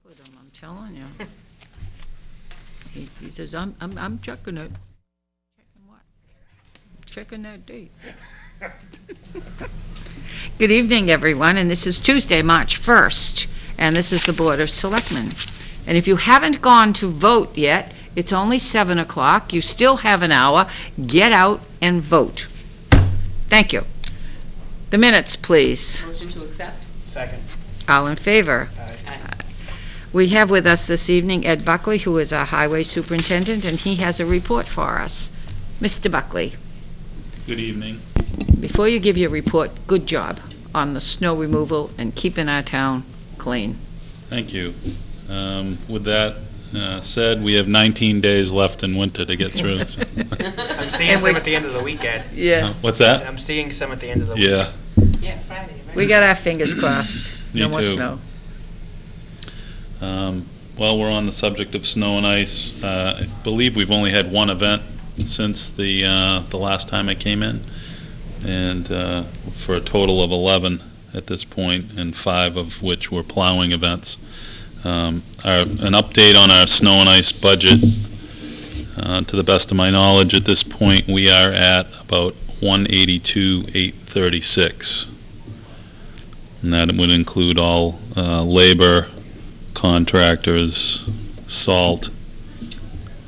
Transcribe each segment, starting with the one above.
with him, I'm telling you. He says, I'm checking it. Checking what? Checking that date. Good evening, everyone, and this is Tuesday, March 1st, and this is the Board of Selectmen. And if you haven't gone to vote yet, it's only 7 o'clock. You still have an hour. Get out and vote. Thank you. The minutes, please. Motion to accept? Second. All in favor? Aye. We have with us this evening Ed Buckley, who is our highway superintendent, and he has a report for us. Mr. Buckley, Good evening. before you give your report, good job on the snow removal and keeping our town clean. Thank you. With that said, we have 19 days left in winter to get through. So. I'm seeing some at the end of the weekend. Yeah. What's that? I'm seeing some at the end of the week. Yeah. Yeah, Friday, right? We got our fingers crossed. Me No more too. snow. While we're on the subject of snow and ice, I believe we've only had one event since the last time I came in, and for a total of 11 at this point, and 5 of which were plowing events. An update on our snow and ice budget. To the best of my knowledge, at this point, we are at about 182,836, and that would include all labor, contractors, salt,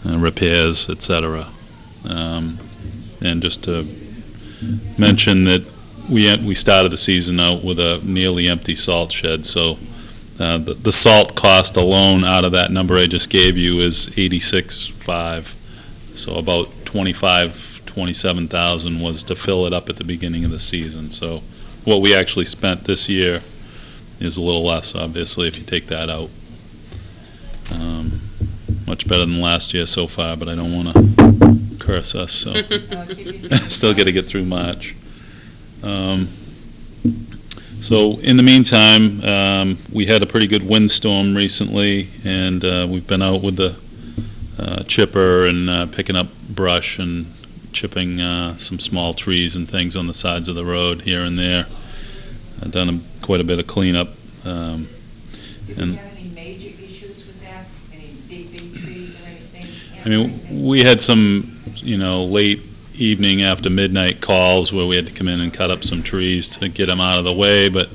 repairs, etc. And just to mention that we started the season out with a nearly empty salt shed, so the salt cost alone out of that number I just gave you is 86.5, so about 27,000 was to fill it up at the beginning of the season. So what we actually spent this year is a little less, obviously, if you take that out. Much better than last year so far, but I don't want to curse us, so still got to get through March. So in the meantime, we had a pretty good windstorm recently, and we've been out with the chipper and picking up brush and chipping some small trees and things on the sides of the road here and there. I've done quite a bit of cleanup. Did we have any major issues with that? Any big trees or anything? I mean, we had some, late evening after midnight calls where we had to come in and cut up some trees to get them out of the way, but,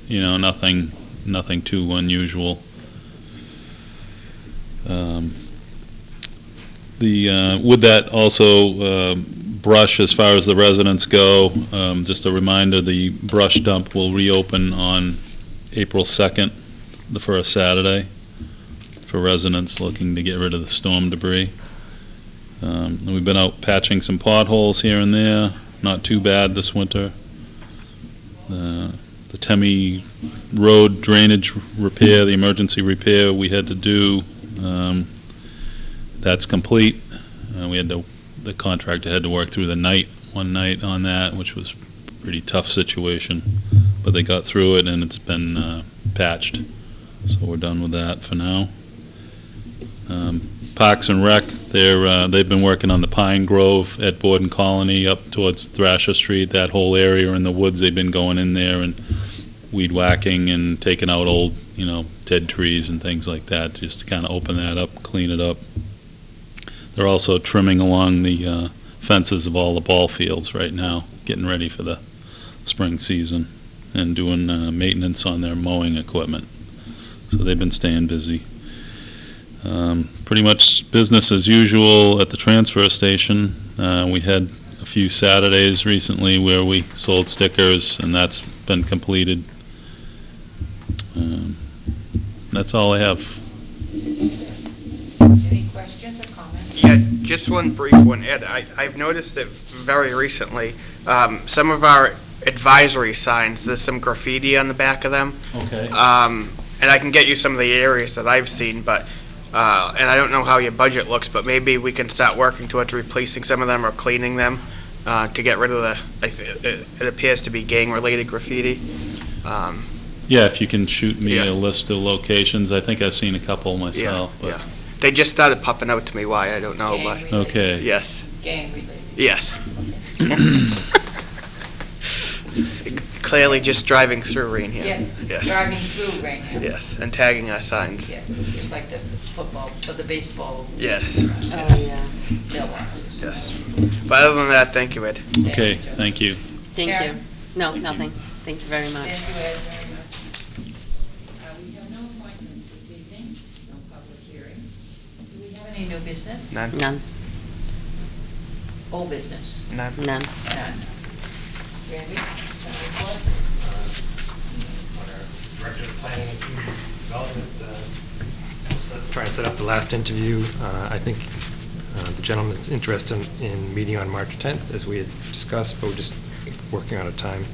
nothing too unusual. With that also, brush, as far as the residents go, just a reminder, the brush dump will reopen on April 2nd, the first Saturday, for residents looking to get rid of the storm debris. And we've been out patching some potholes here and there, not too bad this winter. The Temme Road drainage repair, the emergency repair we had to do, that's complete. The contractor had to work through one night on that, which was a pretty tough situation, but they got through it and it's been patched. So we're done with that for now. Parks and Rec, they've been working on the Pine Grove at Borden Colony up towards Thrasher Street, that whole area in the woods. They've been going in there and weed whacking and taking out old, dead trees and things like that, just to kind of open that up, clean it up. They're also trimming along the fences of all the ball fields right now, getting ready for the spring season, and doing maintenance on their mowing equipment. So they've been staying busy. Pretty much business as usual at the transfer station. We had a few Saturdays recently where we sold stickers, and that's been completed. That's all I have. Any questions or comments? Yeah, just one brief one, Ed. I've noticed that very recently, some of our advisory signs, there's some graffiti on the back of them. Okay. And I can get you some of the areas that I've seen, but, and I don't know how your budget looks, but maybe we can start working towards replacing some of them or cleaning them to get rid of it appears to be gang-related graffiti. Yeah, if you can shoot me Yeah. a list of locations. I think I've seen a couple myself. Yeah, but- yeah. They just started popping out to me, why, I don't know, but, Okay. yes, Gang related. yes. clearly just driving through Raynham. Yes, Yes. driving through Raynham. Yes, and tagging our signs. Yes, just like the football, or the baseball Yes, mailboxes. yes. But other than that, thank you, Ed. Okay, thank you. Thank you. Karen? No, nothing. Thank you very much. Thank you, Ed, very much. We have no appointments this evening, no public hearings. Do we have any new business? None? None, Old business? None. none. None. Randy, some report? On our Director of Planning and Community Development, trying to set up the last interview. I think the gentleman's interested in meeting on March 10th, as we had discussed, but we're just working on a time.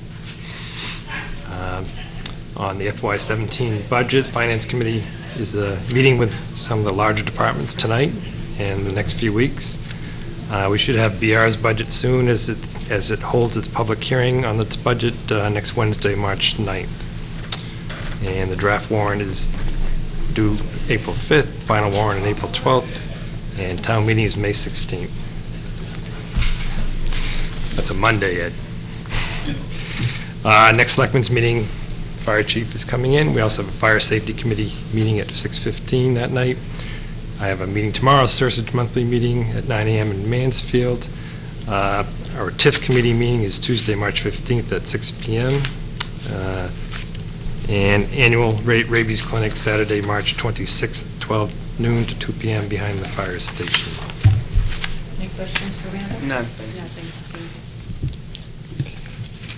On the FY17 budget, Finance Committee is meeting with some of the larger departments tonight and the next few weeks. We should have BR's budget soon, as it holds its public hearing on its budget next Wednesday, March 9th. And the draft warrant is due April 5th, final warrant on April 12th, and town meeting is May 16th. That's a Monday, Ed. Next Selectmen's meeting, Fire Chief is coming in. We also have a Fire Safety Committee meeting at 6:15 that night. I have a meeting tomorrow, Sursage Monthly Meeting at 9 a.m. in Mansfield. Our TIF Committee meeting is Tuesday, March 15th at 6 p.m. And annual rabies clinic, Saturday, March 26th, 12 noon to 2 p.m. behind the fire station. Any questions for Randall? None.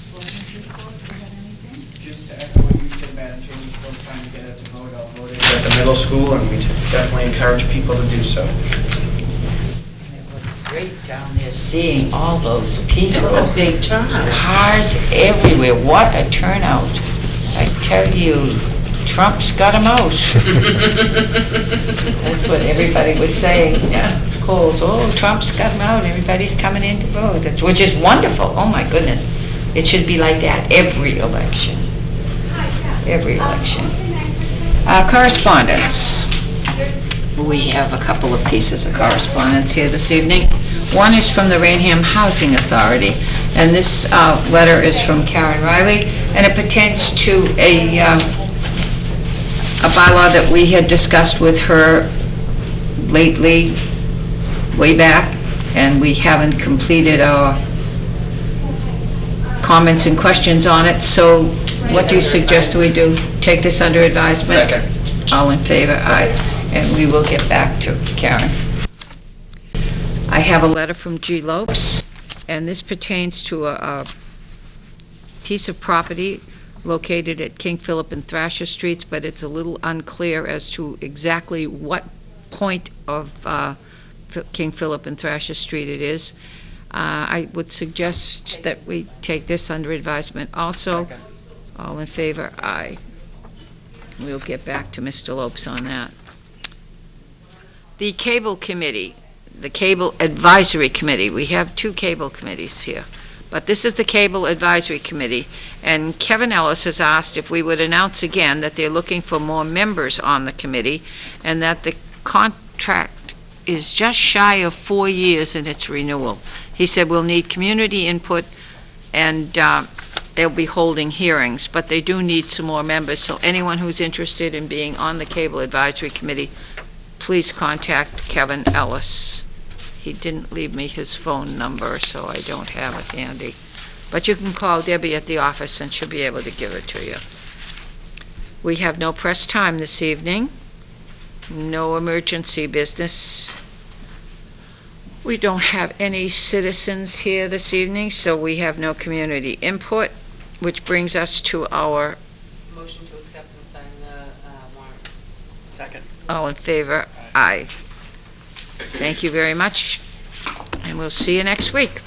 Selectmen's report, do you have anything? Just to echo what you said, Madam Chair, we're still trying to get it to vote. I'll vote it at the middle school, and we definitely encourage people to do so. It was great down there seeing all those people. It was a big turnout. Cars everywhere, what a turnout. I tell you, Trump's got them out. That's what everybody was saying, yeah. Coles, oh, Trump's got them out, everybody's coming in to vote, which is wonderful, oh my goodness. It should be like that every election. Every election. Correspondence. We have a couple of pieces of correspondence here this evening. One is from the Raynham Housing Authority, and this letter is from Karen Riley, and it pertains to a bylaw that we had discussed with her lately, way back, and we haven't completed our comments and questions on it, so what do you suggest we do? Take this under advisement? Second. All in favor? Aye. And we will get back to Karen. I have a letter from G. Lopes, and this pertains to a piece of property located at King Philip and Thrasher Streets, but it's a little unclear as to exactly what point of King Philip and Thrasher Street it is. I would suggest that we take this under advisement also. Second. All in favor? Aye. We'll get back to Mr. Lopes on that. The Cable Committee, the Cable Advisory Committee, we have two cable committees here, but this is the Cable Advisory Committee, and Kevin Ellis has asked if we would announce again that they're looking for more members on the committee, and that the contract is just shy of 4 years in its renewal. He said we'll need community input, and they'll be holding hearings, but they do need some more members, so anyone who's interested in being on the Cable Advisory Committee, please contact Kevin Ellis. He didn't leave me his phone number, so I don't have it handy. But you can call Debbie at the office and she'll be able to give it to you. We have no press time this evening, no emergency business. We don't have any citizens here this evening, so we have no community input, which brings us to our, Motion to accept and sign the warrant. Second. all in favor? Aye. Thank you very much, and we'll see you next week.